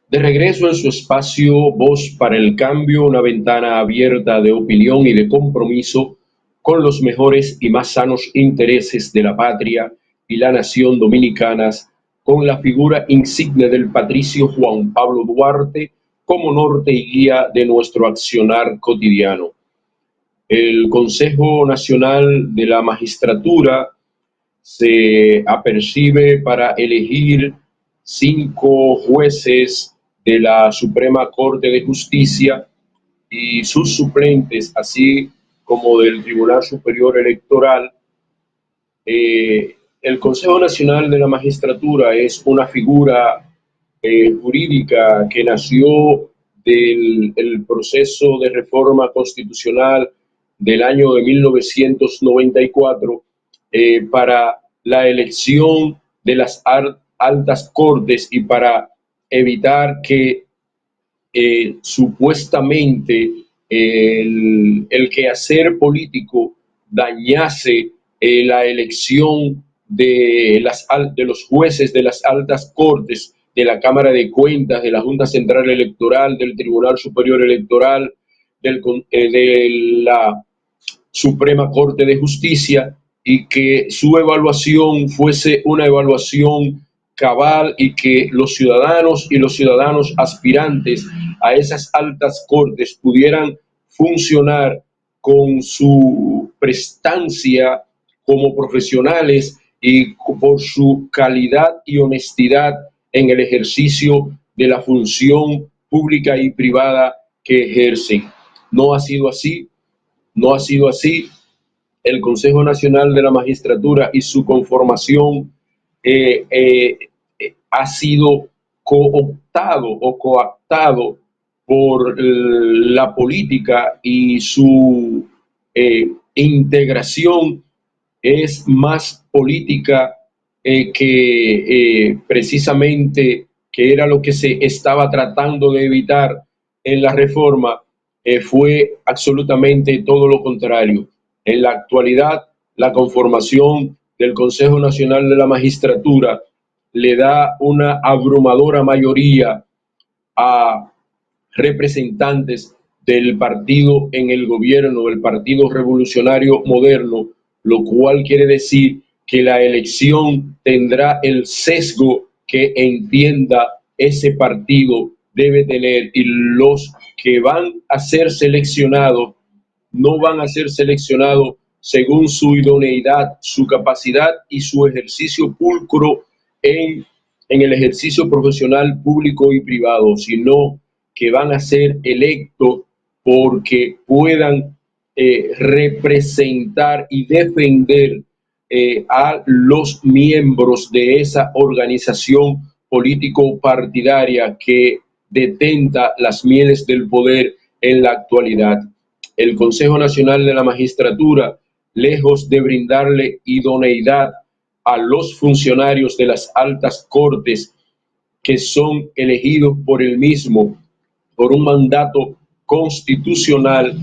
De regreso en su espacio Voz para el Cambio, una ventana abierta de opinión y de compromiso con los mejores y más sanos intereses de la patria y la nación dominicanas, con la figura insigne del patricio Juan Pablo Duarte como norte y guía de nuestro accionar cotidiano. El Consejo Nacional de la Magistratura se apercibe para elegir 5 jueces de la Suprema Corte de Justicia y sus suplentes, así como del Tribunal Superior Electoral. El Consejo Nacional de la Magistratura es una figura jurídica que nació del proceso de reforma constitucional del año de 1994 para la elección de las altas cortes y para evitar que supuestamente el quehacer político dañase la elección de los jueces de las altas cortes, de la Cámara de Cuentas, de la Junta Central Electoral, del Tribunal Superior Electoral, de la Suprema Corte de Justicia, y que su evaluación fuese una evaluación cabal y que los ciudadanos aspirantes a esas altas cortes pudieran funcionar con su prestancia como profesionales y por su calidad y honestidad en el ejercicio de la función pública y privada que ejercen. No ha sido así, no ha sido así. El Consejo Nacional de la Magistratura y su conformación eh, eh, ha sido cooptado o coaptado por la política, y su integración es más política que precisamente, que era lo que se estaba tratando de evitar en la reforma. Fue absolutamente todo lo contrario. En la actualidad, la conformación del Consejo Nacional de la Magistratura le da una abrumadora mayoría a representantes del partido en el gobierno, del Partido Revolucionario Moderno, lo cual quiere decir que la elección tendrá el sesgo que entienda ese partido debe tener, y los que van a ser seleccionados no van a ser seleccionados según su idoneidad, su capacidad y su ejercicio pulcro en el ejercicio profesional público y privado, sino que van a ser electos porque puedan representar y defender a los miembros de esa organización político-partidaria que detenta las mieles del poder en la actualidad. El Consejo Nacional de la Magistratura, lejos de brindarle idoneidad a los funcionarios de las altas cortes que son elegidos por el mismo, por un mandato constitucional,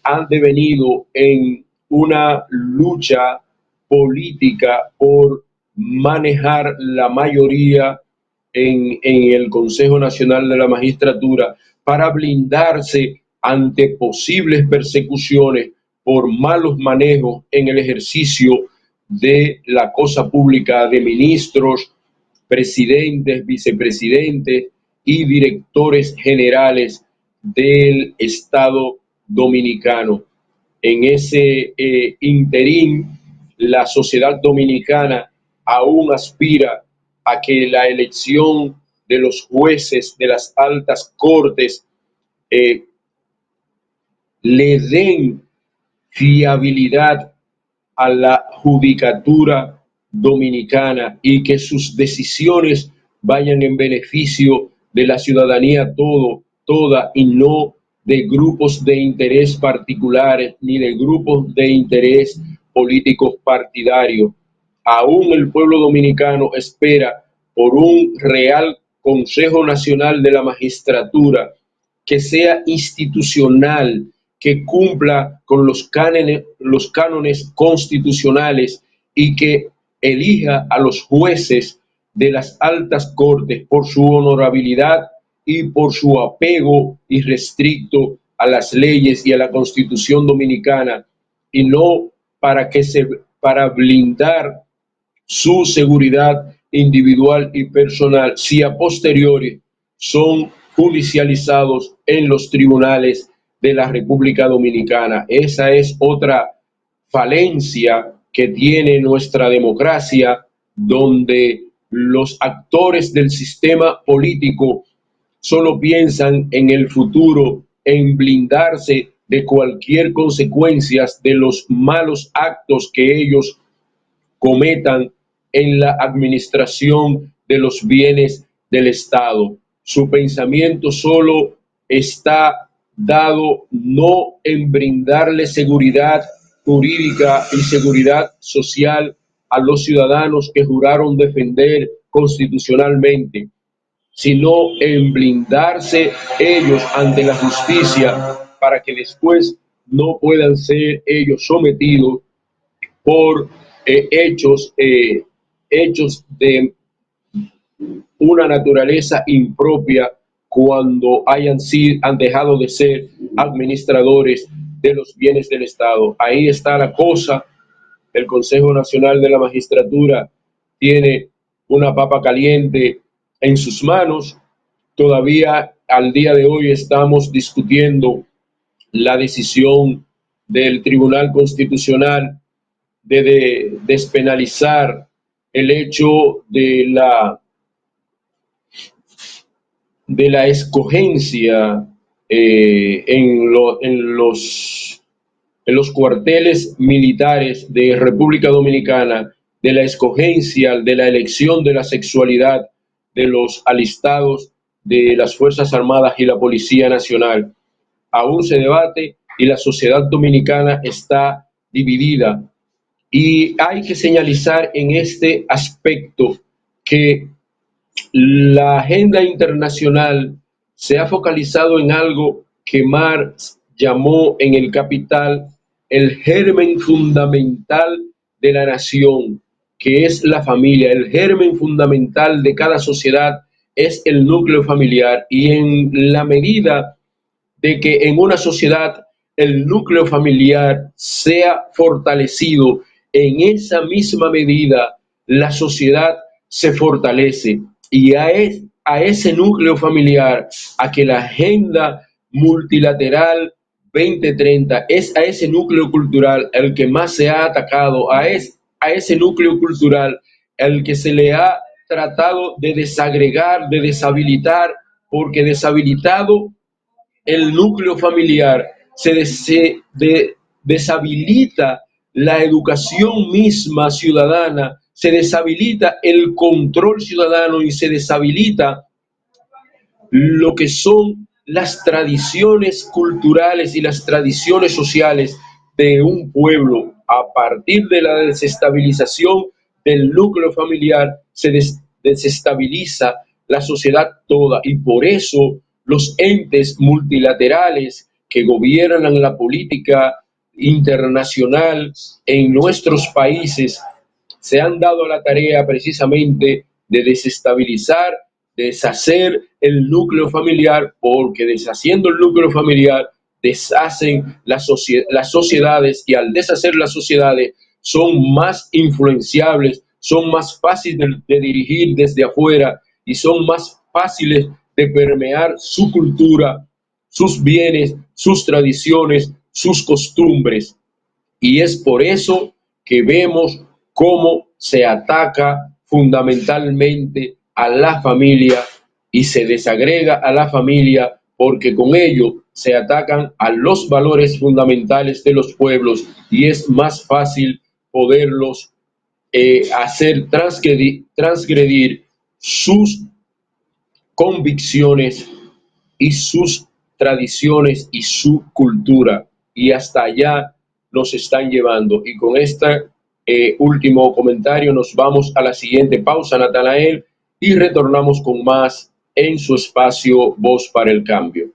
han devenido en una lucha política por manejar la mayoría en el Consejo Nacional de la Magistratura para blindarse ante posibles persecuciones por malos manejos en el ejercicio de la cosa pública de ministros, presidentes, vicepresidentes y directores generales del Estado dominicano. En ese interín, la sociedad dominicana aún aspira a que la elección de los jueces de las altas cortes eh, le den fiabilidad a la judicatura dominicana y que sus decisiones vayan en beneficio de la ciudadanía toda, y no de grupos de interés particulares ni de grupos de interés políticos partidarios. Aún el pueblo dominicano espera por un real Consejo Nacional de la Magistratura que sea institucional, que cumpla con los cánones constitucionales y que elija a los jueces de las altas cortes por su honorabilidad y por su apego irrestricto a las leyes y a la Constitución dominicana, y no para blindar su seguridad individual y personal, si a posteriori son judicializados en los tribunales de la República Dominicana. Esa es otra falencia que tiene nuestra democracia, donde los actores del sistema político solo piensan en el futuro, en blindarse de cualquier consecuencia de los malos actos que ellos cometan en la administración de los bienes del Estado. Su pensamiento solo está dado no en brindarle seguridad jurídica y seguridad social a los ciudadanos que juraron defender constitucionalmente, sino en blindarse ellos ante la justicia para que después no puedan ser ellos sometidos por hechos de una naturaleza impropia cuando han dejado de ser administradores de los bienes del Estado. Ahí está la cosa. El Consejo Nacional de la Magistratura tiene una papa caliente en sus manos. Todavía al día de hoy estamos discutiendo la decisión del Tribunal Constitucional de despenalizar el hecho de la escogencia en los cuarteles militares de República Dominicana, de la escogencia, de la elección de la sexualidad de los alistados de las Fuerzas Armadas y la Policía Nacional. Aún se debate y la sociedad dominicana está dividida. Y hay que señalizar en este aspecto que la agenda internacional se ha focalizado en algo que Marx llamó en El Capital el germen fundamental de la nación, que es la familia. El germen fundamental de cada sociedad es el núcleo familiar, y en la medida de que en una sociedad el núcleo familiar sea fortalecido, en esa misma medida la sociedad se fortalece. Y a ese núcleo familiar, a que la agenda multilateral 2030 es a ese núcleo cultural el que más se ha atacado, a ese núcleo cultural el que se le ha tratado de desagregar, de deshabilitar, porque deshabilitado el núcleo familiar, deshabilita la educación misma ciudadana, se deshabilita el control ciudadano y se deshabilita lo que son las tradiciones culturales y las tradiciones sociales de un pueblo. A partir de la desestabilización del núcleo familiar se desestabiliza la sociedad toda, y por eso los entes multilaterales que gobiernan la política internacional en nuestros países se han dado la tarea precisamente de desestabilizar, deshacer el núcleo familiar, porque deshaciendo el núcleo familiar deshacen las sociedades, y al deshacer las sociedades son más influenciables, son más fáciles de dirigir desde afuera y son más fáciles de permear su cultura, sus bienes, sus tradiciones, sus costumbres. Y es por eso que vemos cómo se ataca fundamentalmente a la familia y se desagrega a la familia, porque con ello se atacan a los valores fundamentales de los pueblos, y es más fácil poderlos hacer transgredir sus convicciones y sus tradiciones y su cultura, y hasta allá nos están llevando. Y con este último comentario nos vamos a la siguiente pausa, Natanael, y retornamos con más en su espacio Voz para el Cambio.